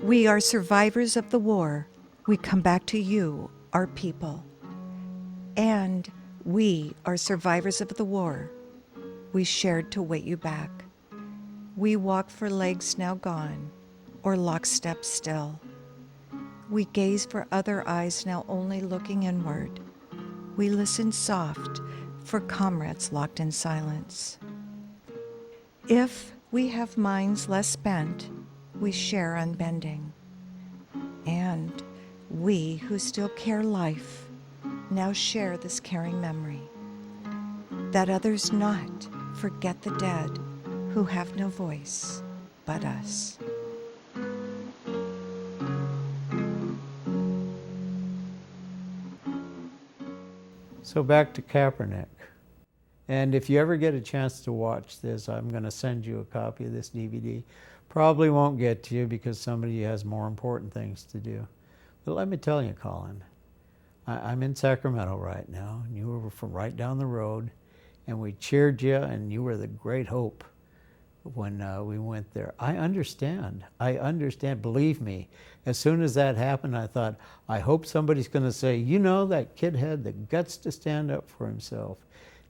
We are survivors of the war. We come back to you, our people. And we are survivors of the war. We shared to wait you back. We walk for legs now gone, or lockstep still. We gaze for other eyes now only looking inward. We listen soft for comrades locked in silence. If we have minds less bent, we share unbending. And we who still care life now share this caring memory, that others not forget the dead who have no voice but us. So back to Kaepernick. And if you ever get a chance to watch this, I'm going to send you a copy of this DVD. Probably won't get to you because somebody has more important things to do. But let me tell you, Colin, I'm in Sacramento right now, and you were from right down the road, and we cheered you, and you were the great hope when we went there. I understand. Believe me, as soon as that happened, I thought, I hope somebody's going to say, you know, that kid had the guts to stand up for himself.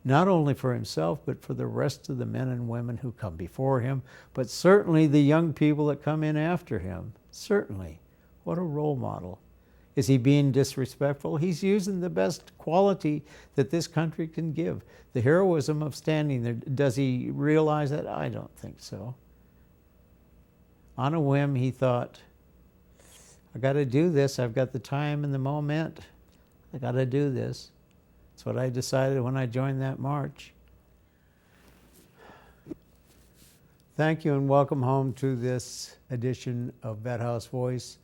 Not only for himself, but for the rest of the men and women who come before him, but certainly the young people that come in after him. Certainly. What a role model. Is he being disrespectful? He's using the best quality that this country can give. The heroism of standing there. Does he realize that? I don't think so. On a whim, he thought, I got to do this. I've got the time and the moment. I got to do this. That's what I decided when I joined that march. Thank you and welcome home to this edition of Vet House Voice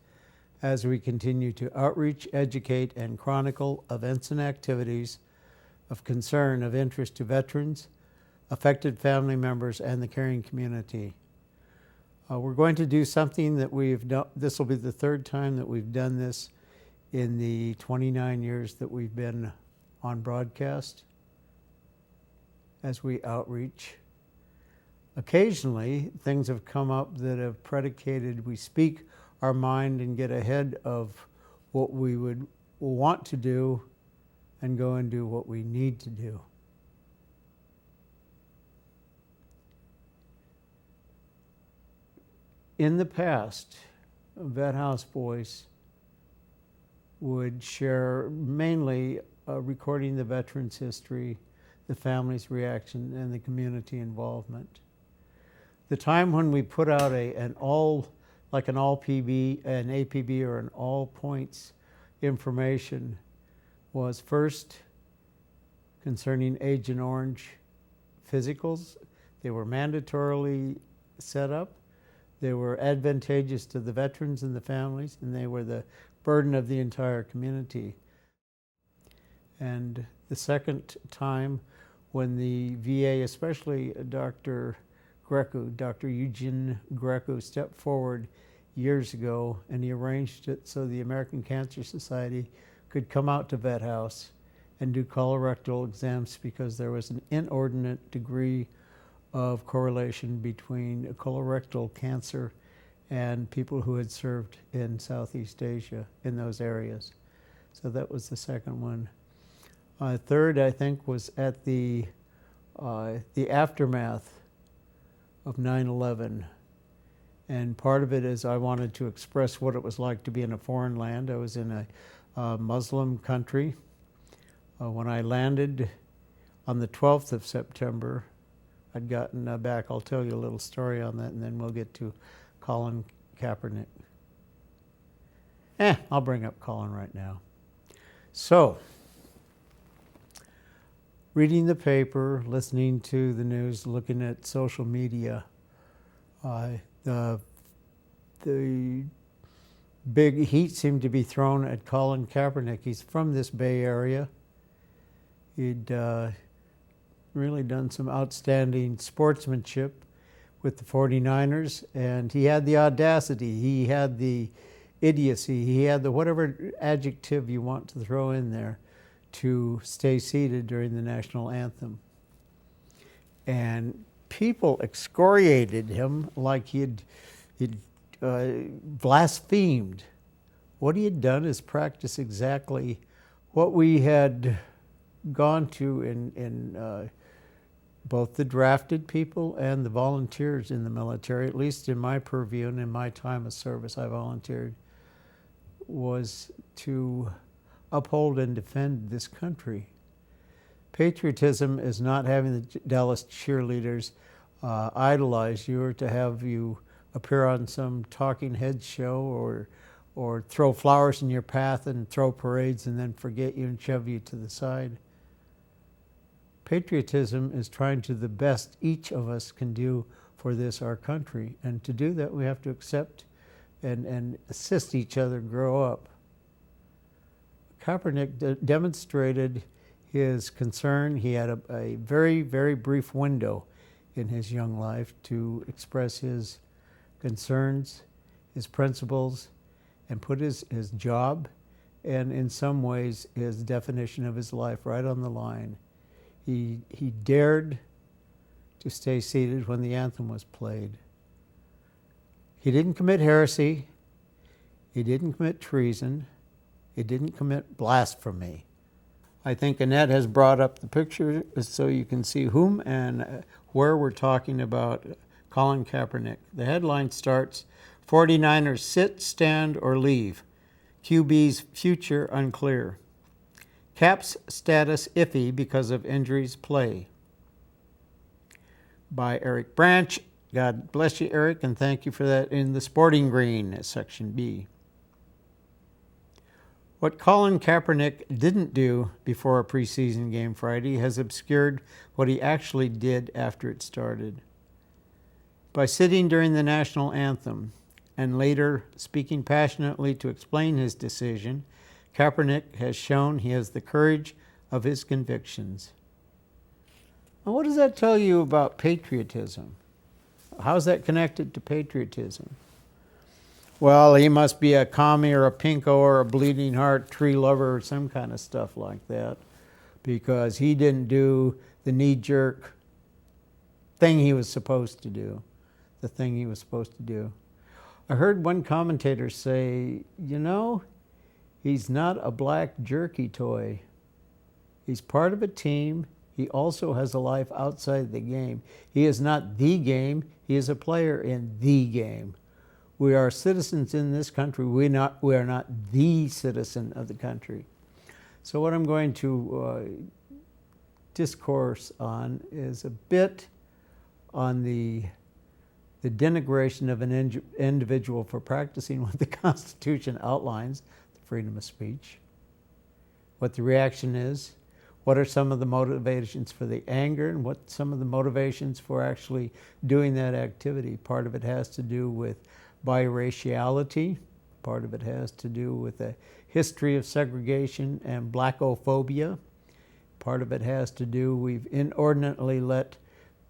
as we continue to outreach, educate, and chronicle events and activities of concern of interest to veterans, affected family members, and the caring community. We're going to do something that we've done. This will be the third time that we've done this in the 29 years that we've been on broadcast as we outreach. Occasionally, things have come up that have predicated we speak our mind and get ahead of what we would want to do and go and do what we need to do. In the past, Vet House Voice would share mainly recording the veterans' history, the family's reaction, and the community involvement. The time when we put out an all PB, an APB, or an all points information was first concerning Agent Orange physicals. They were mandatorily set up. They were advantageous to the veterans and the families, and they were the burden of the entire community. And the second time when the VA, especially Dr. Eugene Greco, stepped forward years ago, and he arranged it so the American Cancer Society could come out to Vet House and do colorectal exams because there was an inordinate degree of correlation between colorectal cancer and people who had served in Southeast Asia in those areas. So that was the second one. Third, I think, was at the aftermath of 9/11. And part of it is I wanted to express what it was like to be in a foreign land. I was in a Muslim country. When I landed on the 12th of September, I'd gotten back. I'll tell you a little story on that, and then we'll get to Colin Kaepernick. I'll bring up Colin right now. So, reading the paper, listening to the news, looking at social media, the big heat seemed to be thrown at Colin Kaepernick. He's from this Bay Area. He'd really done some outstanding sportsmanship with the 49ers, and he had the audacity, he had the idiocy, he had the whatever adjective you want to throw in there to stay seated during the national anthem. And people excoriated him like he'd blasphemed. What he had done is practice exactly what we had gone to in both the drafted people and the volunteers in the military, at least in my purview and in my time of service I volunteered, was to uphold and defend this country. Patriotism is not having the Dallas cheerleaders idolize you, or to have you appear on some talking head show, or throw flowers in your path and throw parades and then forget you and shove you to the side. Patriotism is trying to the best each of us can do for this, our country. And to do that, we have to accept and assist each other grow up. Kaepernick demonstrated his concern. He had a very, very brief window in his young life to express his concerns, his principles, and put his job and, in some ways, his definition of his life right on the line. He dared to stay seated when the anthem was played. He didn't commit heresy. He didn't commit treason. He didn't commit blasphemy. I think Annette has brought up the picture so you can see whom and where we're talking about Colin Kaepernick. The headline starts, 49ers sit, stand, or leave. QB's future unclear. Cap's status iffy because of injuries play. By Eric Branch. God bless you, Eric, and thank you for that in the Sporting Green, section B. What Colin Kaepernick didn't do before a preseason game Friday has obscured what he actually did after it started. By sitting during the national anthem and later speaking passionately to explain his decision, Kaepernick has shown he has the courage of his convictions. Now, what does that tell you about patriotism? How's that connected to patriotism? Well, he must be a commie or a pinko or a bleeding heart tree lover or some kind of stuff like that, because he didn't do the knee-jerk thing he was supposed to do, the thing he was supposed to do. I heard one commentator say, you know, he's not a black jerky toy. He's part of a team. He also has a life outside the game. He is not the game. He is a player in the game. We are citizens in this country. We are not the citizen of the country. So what I'm going to discourse on is a bit on the denigration of an individual for practicing what the Constitution outlines, the freedom of speech, what the reaction is, what are some of the motivations for the anger, and what some of the motivations for actually doing that activity. Part of it has to do with biraciality. Part of it has to do with a history of segregation and blackophobia. Part of it has to do, we've inordinately let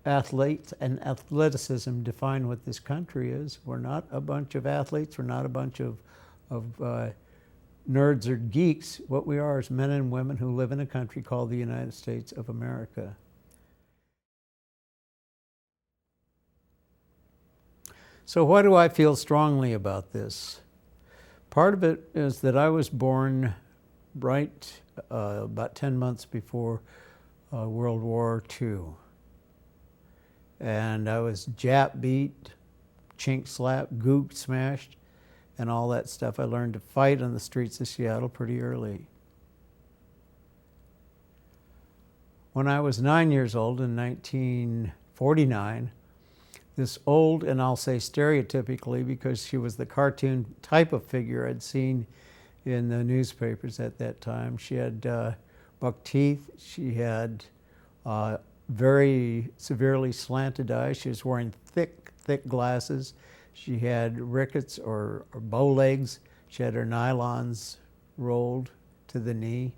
athletes and athleticism define what this country is. We're not a bunch of athletes. We're not a bunch of nerds or geeks. What we are is men and women who live in a country called the United States of America. So why do I feel strongly about this? Part of it is that I was born right about 10 months before World War II. And I was Jap beat, chink slapped, gook smashed, and all that stuff. I learned to fight on the streets of Seattle pretty early. When I was 9 years old in 1949, this old, and I'll say stereotypically because she was the cartoon type of figure I'd seen in the newspapers at that time. She had buck teeth. She had very severely slanted eyes. She was wearing thick glasses. She had rickets or bow legs. She had her nylons rolled to the knee.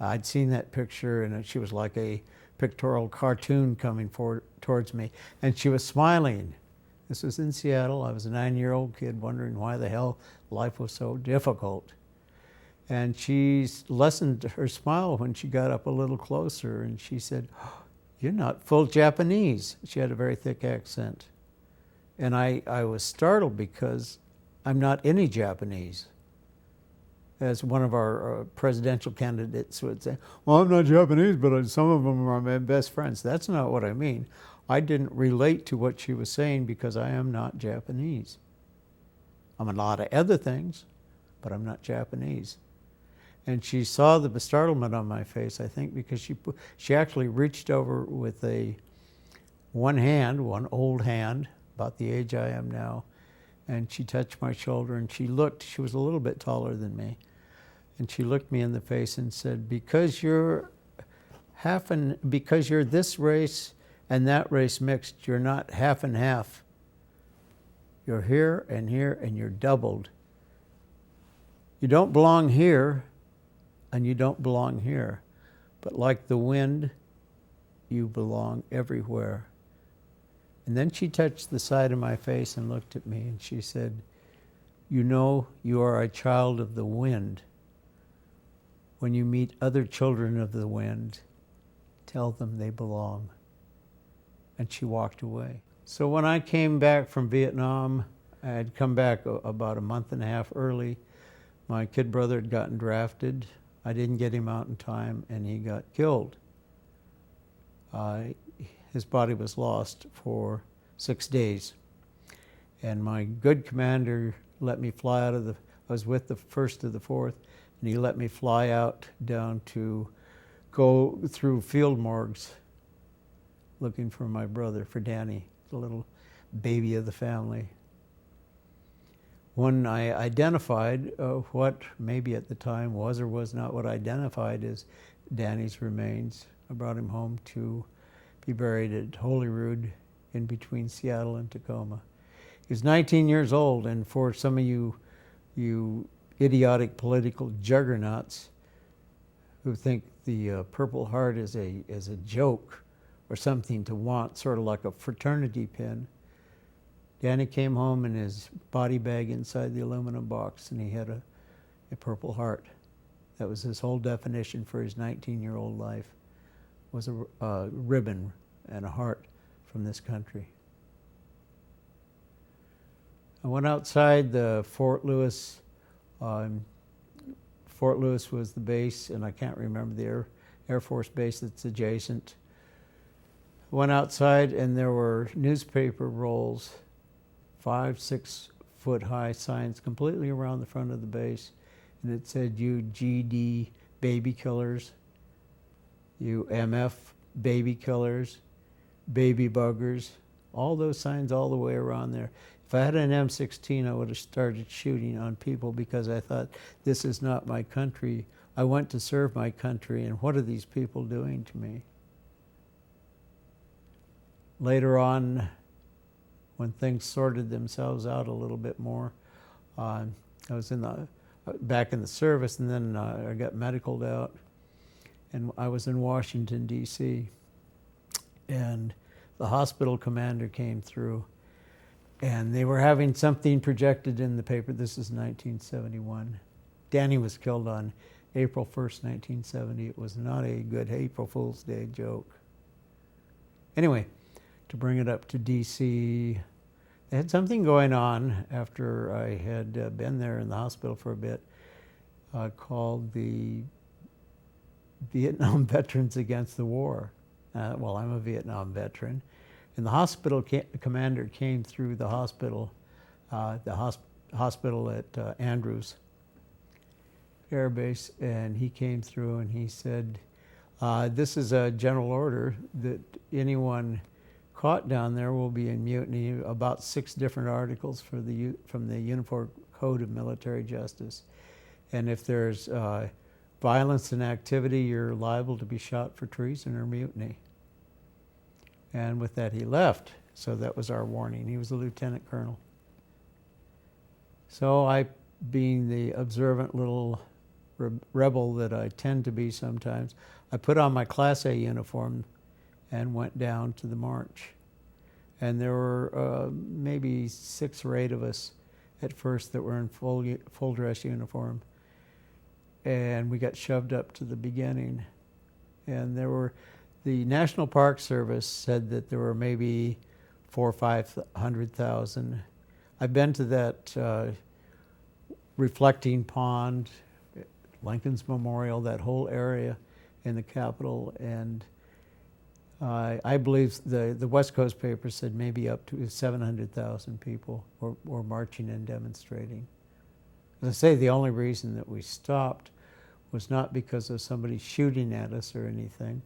I'd seen that picture, and she was like a pictorial cartoon coming towards me, and she was smiling. This was in Seattle. I was a 9-year-old kid wondering why the hell life was so difficult. And she lessened her smile when she got up a little closer, and she said, "You're not full Japanese." She had a very thick accent. And I was startled because I'm not any Japanese. As one of our presidential candidates would say, well, I'm not Japanese, but some of them are my best friends. That's not what I mean. I didn't relate to what she was saying because I am not Japanese. I'm a lot of other things, but I'm not Japanese. And she saw the startlement on my face, I think, because she actually reached over with one old hand, about the age I am now, and she touched my shoulder, and she was a little bit taller than me, and she looked me in the face and said, because you're this race and that race mixed, you're not half and half. You're here, and you're doubled. You don't belong here, and you don't belong here. But like the wind, you belong everywhere. And then she touched the side of my face and looked at me, and she said, you know you are a child of the wind. When you meet other children of the wind, tell them they belong. And she walked away. So when I came back from Vietnam, I had come back about a month and a half early. My kid brother had gotten drafted. I didn't get him out in time, and he got killed. His body was lost for 6 days. And my good commander let me fly out of I was with the 1st of the 4th, and he let me fly out down to go through field morgues looking for my brother, for Danny, the little baby of the family. When I identified what maybe at the time was or was not what I identified as Danny's remains, I brought him home to be buried at Holyrood in between Seattle and Tacoma. He was 19 years old, and for some of you idiotic political juggernauts who think the Purple Heart is a joke or something to want, sort of like a fraternity pin, Danny came home in his body bag inside the aluminum box, and he had a Purple Heart. That was his whole definition for his 19-year-old life, was a ribbon and a heart from this country. I went outside the Fort Lewis. Fort Lewis was the base, and I can't remember the Air Force base that's adjacent. I went outside, and there were newspaper rolls, 5-6 foot high signs completely around the front of the base, and it said, you GD baby killers, you MF baby killers, baby buggers, all those signs all the way around there. If I had an M16, I would have started shooting on people because I thought, this is not my country. I went to serve my country, and what are these people doing to me? Later on, when things sorted themselves out a little bit more, I was back in the service, and then I got medicaled out, and I was in Washington, D.C., and the hospital commander came through, and they were having something projected in the paper. This is 1971. Danny was killed on April 1st, 1970. It was not a good April Fool's Day joke. Anyway, to bring it up to D.C., they had something going on after I had been there in the hospital for a bit, called the Vietnam Veterans Against the War. Well, I'm a Vietnam veteran. And the hospital commander came through the hospital at Andrews Air Base, and he came through and he said, this is a general order that anyone caught down there will be in mutiny. About 6 different articles from the Uniform Code of Military Justice. And if there's violence and activity, you're liable to be shot for treason or mutiny. And with that, he left. So that was our warning. He was a lieutenant colonel. So I, being the observant little rebel that I tend to be sometimes, I put on my Class A uniform and went down to the march. And there were maybe 6 or 8 of us at first that were in full dress uniform. And we got shoved up to the beginning. And the National Park Service said that there were maybe 400,000 or 500,000. I've been to that reflecting pond, Lincoln's Memorial, that whole area in the Capitol, and I believe the West Coast paper said maybe up to 700,000 people were marching and demonstrating. As I say, the only reason that we stopped was not because of somebody shooting at us or anything.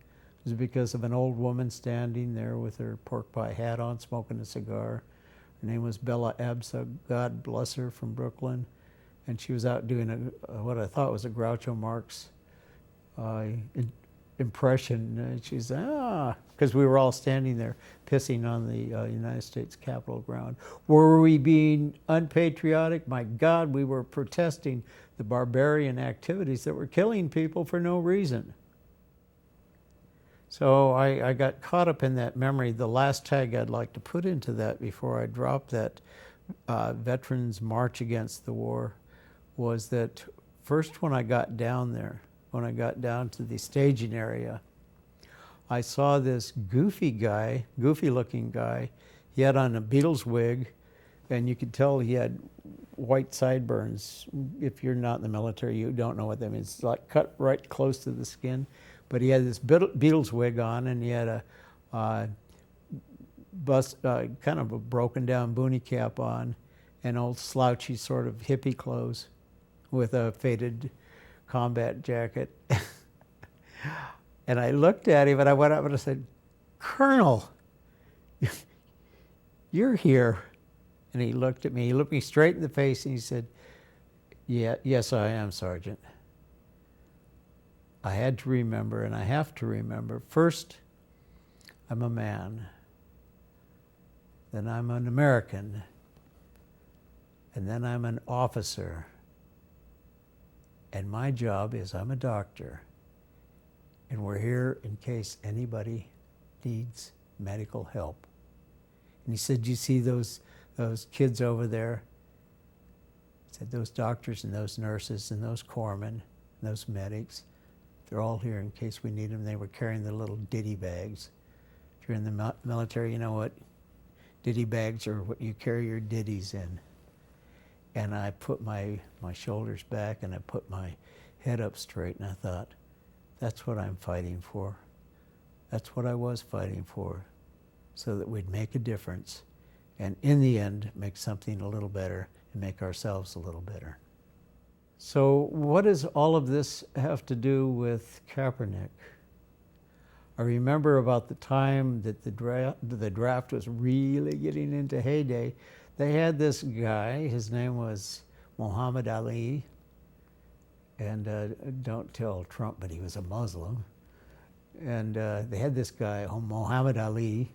It was because of an old woman standing there with her pork pie hat on, smoking a cigar. Her name was Bella Absa, God bless her, from Brooklyn. And she was out doing what I thought was a Groucho Marx impression. She's, because we were all standing there pissing on the United States Capitol ground. Were we being unpatriotic? My God, we were protesting the barbarian activities that were killing people for no reason. So I got caught up in that memory. The last tag I'd like to put into that before I drop that Veterans March Against the War was that first when I got down there, when I got down to the staging area, I saw this goofy looking guy. He had on a Beatles wig, and you could tell he had white sideburns. If you're not in the military, you don't know what that means. It's like cut right close to the skin. But he had this Beatles wig on, and he had a kind of a broken down boonie cap on, and old slouchy sort of hippie clothes with a faded combat jacket. And I looked at him and I went up and I said, "Colonel, you're here." And he looked at me. He looked me straight in the face and he said, "Yes, I am, Sergeant." I had to remember, and I have to remember, first, I'm a man. Then I'm an American. And then I'm an officer. And my job is I'm a doctor. And we're here in case anybody needs medical help. And he said, "You see those kids over there?" He said, "Those doctors and those nurses and those corpsmen and those medics, they're all here in case we need them." They were carrying the little ditty bags. If you're in the military, you know what ditty bags are, what you carry your ditties in. And I put my shoulders back and I put my head up straight, and I thought, that's what I'm fighting for. That's what I was fighting for, so that we'd make a difference, and in the end, make something a little better and make ourselves a little better. So what does all of this have to do with Kaepernick? I remember about the time that the draft was really getting into heyday, they had this guy, his name was Muhammad Ali, and don't tell Trump, but he was a Muslim. And they had this guy, Muhammad Ali,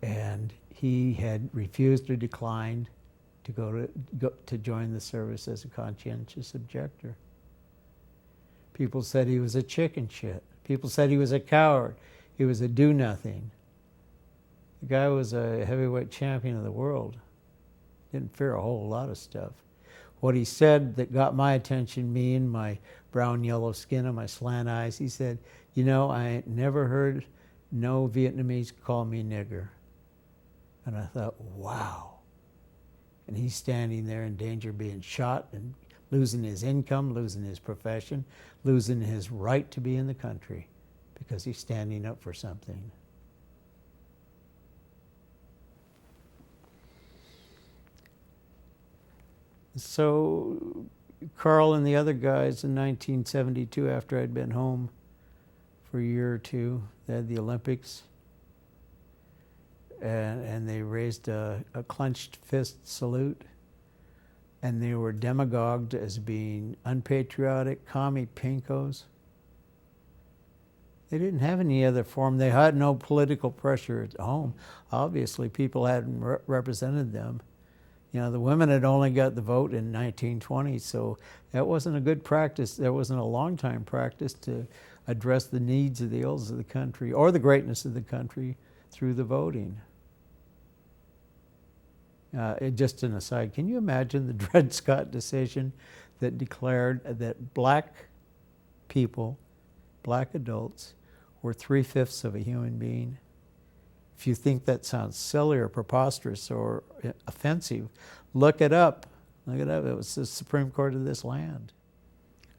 and he had refused or declined to go to join the service as a conscientious objector. People said he was a chicken shit. People said he was a coward. He was a do-nothing. The guy was a heavyweight champion of the world. Didn't fear a whole lot of stuff. What he said that got my attention, me and my brown yellow skin and my slant eyes, he said, "You know, I ain't never heard no Vietnamese call me nigger." And I thought, wow. And he's standing there in danger of being shot and losing his income, losing his profession, losing his right to be in the country because he's standing up for something. So Carl and the other guys in 1972, after I'd been home for a year or two, they had the Olympics, and they raised a clenched fist salute, and they were demagogued as being unpatriotic, commie pinkos. They didn't have any other form. They had no political pressure at home. Obviously, people hadn't represented them. You know, the women had only got the vote in 1920, so that wasn't a good practice. There wasn't a long time practice to address the needs of the ills of the country or the greatness of the country through the voting. Just an aside, can you imagine the Dred Scott decision that declared that black people, black adults, were 3/5 of a human being? If you think that sounds silly or preposterous or offensive, look it up. Look it up. It was the Supreme Court of this land.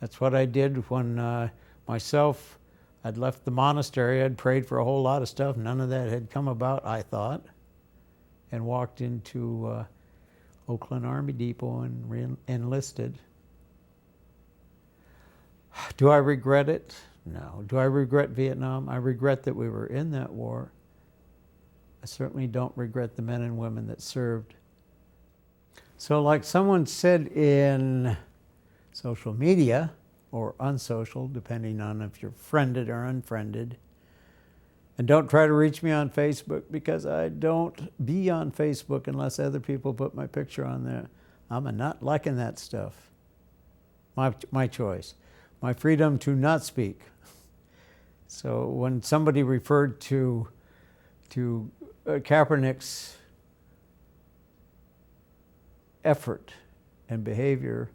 That's what I did when myself, I'd left the monastery. I'd prayed for a whole lot of stuff. None of that had come about, I thought, and walked into Oakland Army Depot and enlisted. Do I regret it? No. Do I regret Vietnam? I regret that we were in that war. I certainly don't regret the men and women that served. So like someone said in social media, or unsocial, depending on if you're friended or unfriended, and don't try to reach me on Facebook, because I don't be on Facebook unless other people put my picture on there. I'm not liking that stuff. My choice. My freedom to not speak. So when somebody referred to Kaepernick's effort and behavior,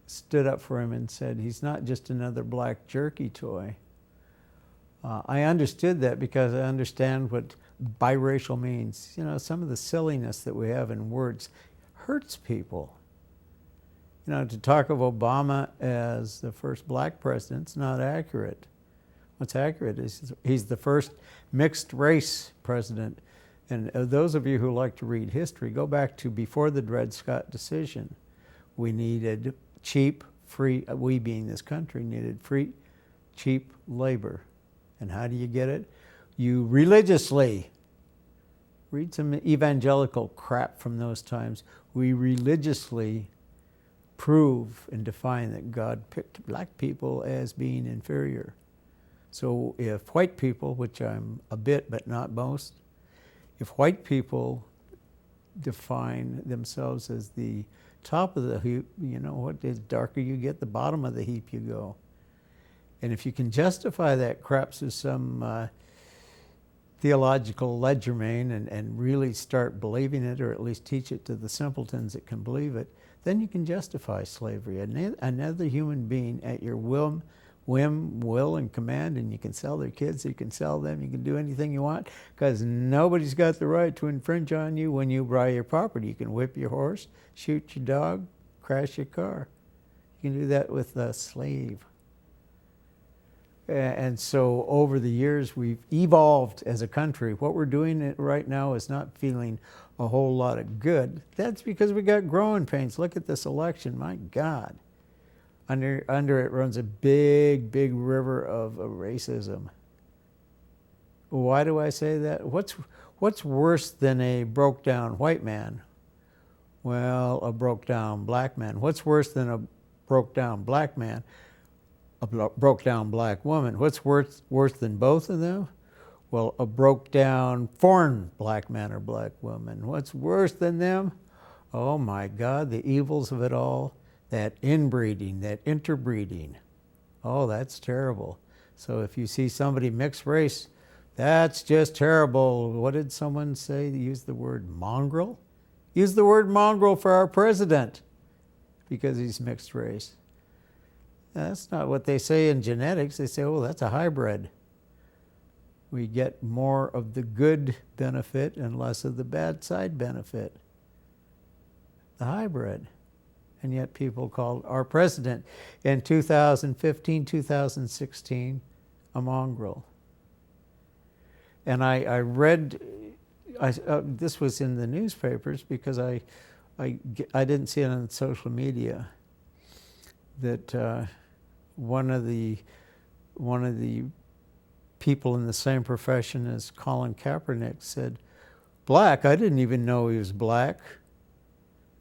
stood up for him and said, he's not just another black jerky toy. I understood that because I understand what biracial means. You know, some of the silliness that we have in words hurts people. You know, to talk of Obama as the first black president's not accurate. What's accurate is he's the first mixed race president. And those of you who like to read history, go back to before the Dred Scott decision. We needed cheap, free, we being this country, needed free, cheap labor. And how do you get it? You religiously, read some evangelical crap from those times. We religiously prove and define that God picked black people as being inferior. So if white people, which I'm a bit but not most, if white people define themselves as the top of the heap, you know what, the darker you get, the bottom of the heap you go. And if you can justify that crap through some theological legerdemain and really start believing it, or at least teach it to the simpletons that can believe it, then you can justify slavery. Another human being at your whim, will, and command, and you can sell their kids, you can sell them, you can do anything you want, because nobody's got the right to infringe on you when you buy your property. You can whip your horse, shoot your dog, crash your car. You can do that with a slave. And so over the years, we've evolved as a country. What we're doing right now is not feeling a whole lot of good. That's because we got growing pains. Look at this election, my God. Under it runs a big, big river of racism. Why do I say that? What's worse than a broke down white man? Well, a broke down black man. What's worse than a broke down black man? A broke down black woman. What's worse than both of them? Well, a broke down foreign black man or black woman. What's worse than them? Oh my God, the evils of it all. That inbreeding, that interbreeding. Oh, that's terrible. So if you see somebody mixed race, that's just terrible. What did someone say? Use the word mongrel? Use the word mongrel for our president because he's mixed race. That's not what they say in genetics. They say, oh, that's a hybrid. We get more of the good benefit and less of the bad side benefit. The hybrid. And yet people called our president in 2015, 2016, a mongrel. And I read, this was in the newspapers because I didn't see it on social media, that one of the people in the same profession as Colin Kaepernick said, black, I didn't even know he was black.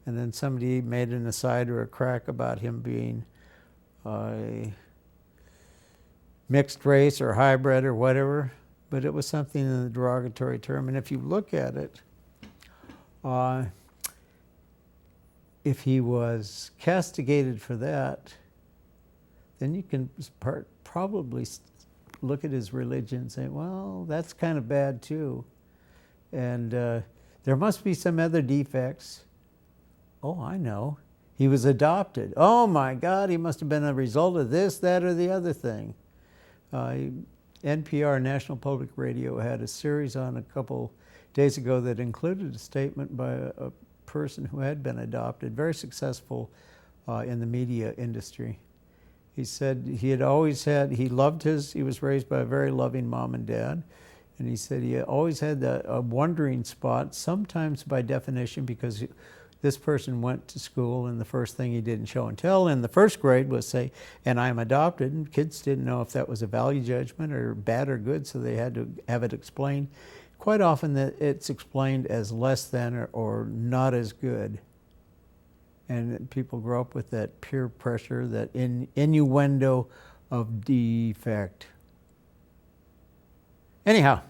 And then somebody made an aside or a crack about him being mixed race or hybrid or whatever, but it was something in the derogatory term. And if you look at it, if he was castigated for that, then you can probably look at his religion and say, well, that's kind of bad too. And there must be some other defects. Oh, I know. He was adopted. Oh my God, he must have been a result of this, that, or the other thing. NPR, National Public Radio, had a series on a couple days ago that included a statement by a person who had been adopted, very successful in the media industry. He said he was raised by a very loving mom and dad, and he said he always had a wondering spot, sometimes by definition, because this person went to school and the first thing he did in show and tell in the first grade was say, "and I'm adopted," and kids didn't know if that was a value judgment or bad or good, so they had to have it explained. Quite often that it's explained as less than or not as good. And people grow up with that peer pressure, that innuendo of defect. Anyhow,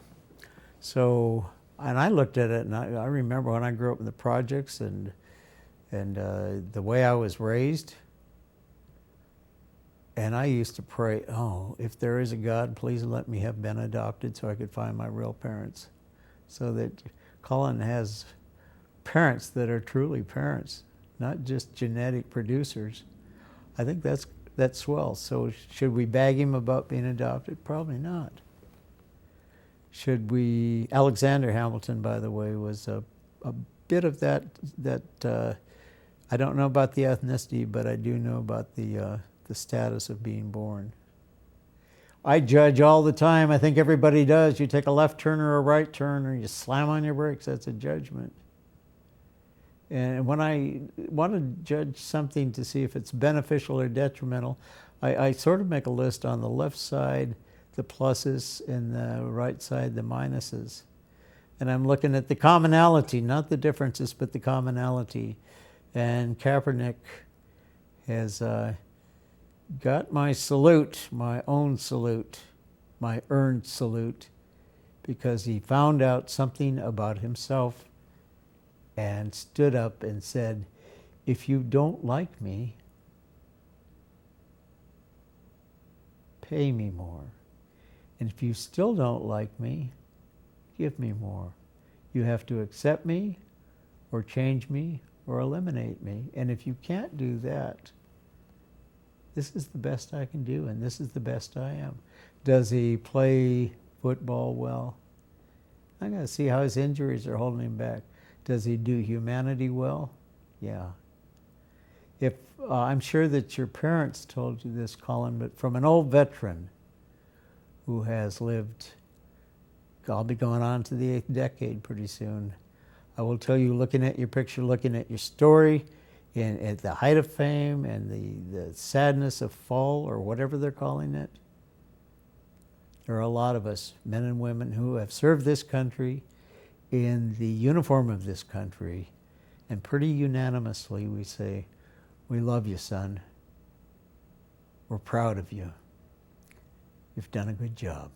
so, and I looked at it and I remember when I grew up in the projects and the way I was raised, and I used to pray, oh, if there is a God, please let me have been adopted so I could find my real parents. So that Colin has parents that are truly parents, not just genetic producers. I think that's swell. So should we bag him about being adopted? Probably not. Should we? Alexander Hamilton, by the way, was a bit of that. I don't know about the ethnicity, but I do know about the status of being born. I judge all the time. I think everybody does. You take a left turn or a right turn, or you slam on your brakes. That's a judgment. And when I want to judge something to see if it's beneficial or detrimental, I sort of make a list on the left side, the pluses, and the right side, the minuses. And I'm looking at the commonality, not the differences, but the commonality. And Kaepernick has got my salute, my own salute, my earned salute, because he found out something about himself and stood up and said, if you don't like me, pay me more. And if you still don't like me, give me more. You have to accept me or change me or eliminate me. And if you can't do that, this is the best I can do, and this is the best I am. Does he play football well? I got to see how his injuries are holding him back. Does he do humanity well? Yeah. If I'm sure that your parents told you this, Colin, but from an old veteran who has lived, I'll be going on to the 8th decade pretty soon, I will tell you, looking at your picture, looking at your story, and at the height of fame and the sadness of fall, or whatever they're calling it, there are a lot of us, men and women, who have served this country in the uniform of this country, and pretty unanimously we say, we love you, son. We're proud of you. You've done a good job.